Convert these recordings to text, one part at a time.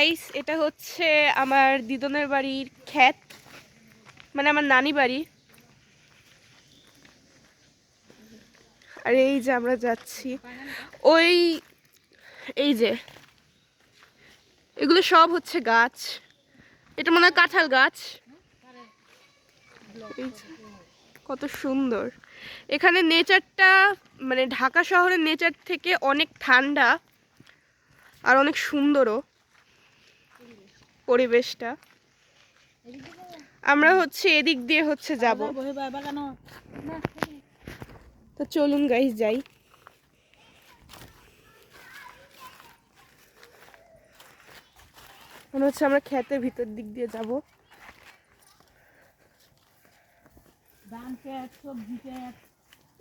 Guys, এটা হচ্ছে আমার দিদনের বাড়ির ক্ষেত, মানে আমার নানি বাড়ি। আর এই যে আমরা যাচ্ছি, ওই এই যে এগুলো সব হচ্ছে গাছ। এটা মনে হয় কাঁঠাল গাছ। কত সুন্দর এখানে নেচারটা, মানে ঢাকা শহরের নেচার থেকে অনেক ঠান্ডা আর অনেক সুন্দরও পরিবেশটা। আমরা হচ্ছে এদিক দিয়ে হচ্ছে যাব, তো চলুন গাইস যাই। মনে হচ্ছে আমরা ক্ষেতের ভিতর দিক দিয়ে যাব।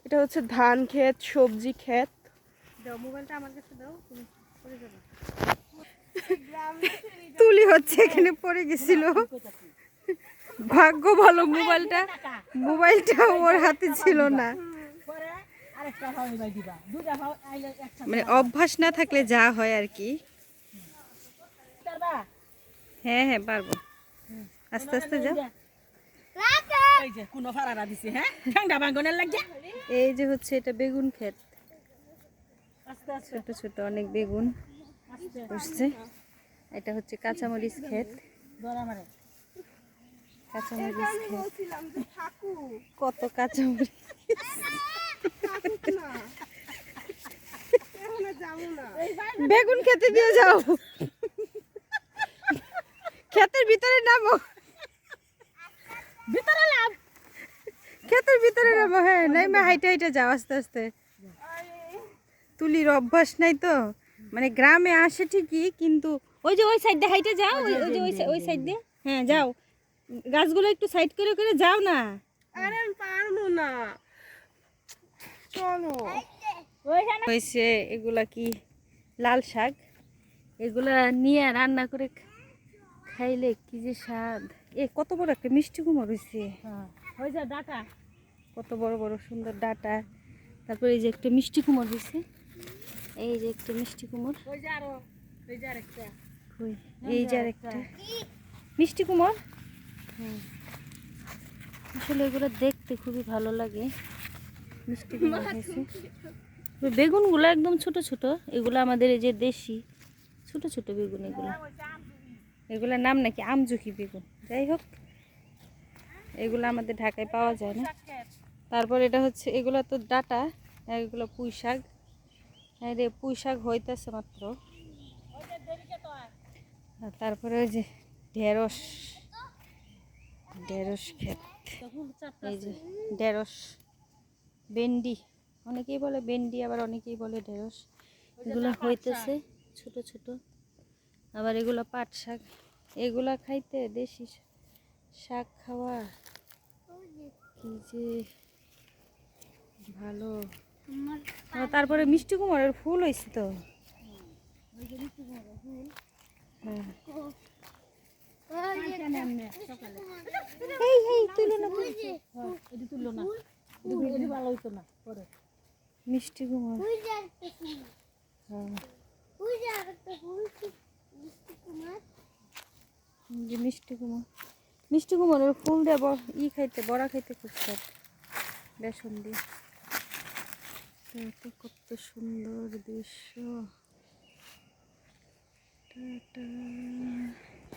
এটা হচ্ছে ধান ক্ষেত, সবজি ক্ষেত। মোবাইলটা আমার কাছে দাও, তুমি পড়ে যাবে। তুলি হচ্ছে এখানে পড়ে গেছিল, ভাগ্য ভালো মোবাইলটা ওর হাতে ছিল না। মানে অভ্যাস না থাকলে যা হয় আর কি। হ্যাঁ হ্যাঁ পারবো, আস্তে আস্তে যাও। এই যে হচ্ছে এটা বেগুন ক্ষেত, ছোট ছোট অনেক বেগুন উঠছে। এটা হচ্ছে কাঁচামরিচ ক্ষেত, কাঁচামরিচ ক্ষেত, কত কাঁচামরিচ। বেগুন খেতে দিয়ে যাও, ক্ষেতের ভিতরে নামো, ক্ষেতের ভিতরে নামো। হ্যাঁ নাইমা হাইটে হাইটে যাও আস্তে আস্তে। তুলির অভ্যাস নাই তো, মানে গ্রামে আসে ঠিকই, কিন্তু ওই যে ওই সাইড দিয়ে হাইটে যাও, ওই যে ওই সাইড দিয়ে। হ্যাঁ যাও, গাছগুলো একটু সাইড করে করে যাও না। আরে আমি পারবো না, চলো। হয়েছে এগুলা কি লাল শাক, এগুলা নিয়ে রান্না করে খাইলে কি যে স্বাদ। কত বড় একটা মিষ্টি কুমড় হয়েছে, ডাটা কত বড় বড় সুন্দর ডাটা। তারপরে এই যে একটা মিষ্টি কুমড় হয়েছে, এই যে একটা মিষ্টি কুমড়, এই যে আরেকটা মিষ্টি কুমড়। আসলে এগুলো দেখতে খুবই ভালো লাগে, মিষ্টি কুমড় হয়েছে। বেগুনগুলো একদম ছোট ছোট, এগুলো আমাদের এই যে দেশি ছোট ছোট বেগুন। এগুলোর নাম নাকি আমজুকি বেগুন, যাই হোক এগুলো আমাদের ঢাকায় পাওয়া যায় না। তারপর এটা হচ্ছে এগুলো তো ডাটা, এগুলো পুঁই শাক। হ্যাঁ রে, পুঁই শাক হইতেছে মাত্র। তারপরে ওই যে ঢেঁড়স, ঢেঁড়স ক্ষেত, এই যে ঢেঁড়স, ভেন্ডি, অনেকেই বলে ভেন্ডি, আবার অনেকেই বলে ঢেঁড়স। এগুলো হইতেছে ছোট ছোট। আবার এগুলো পাট শাক, এগুলা খাইতে দেশি শাক খাওয়া কি যে ভালো। তারপরে মিষ্টি কুমড়ের ফুল হয়েছে তো, মিষ্টি কুমড়। মিষ্টি কুমড়, মিষ্টি কুমড়ের ফুল দেব খাইতে, বড়া খাইতে খুব স্বাদ, বেসন দিয়ে। কত সুন্দর দৃশ্য। টাটা।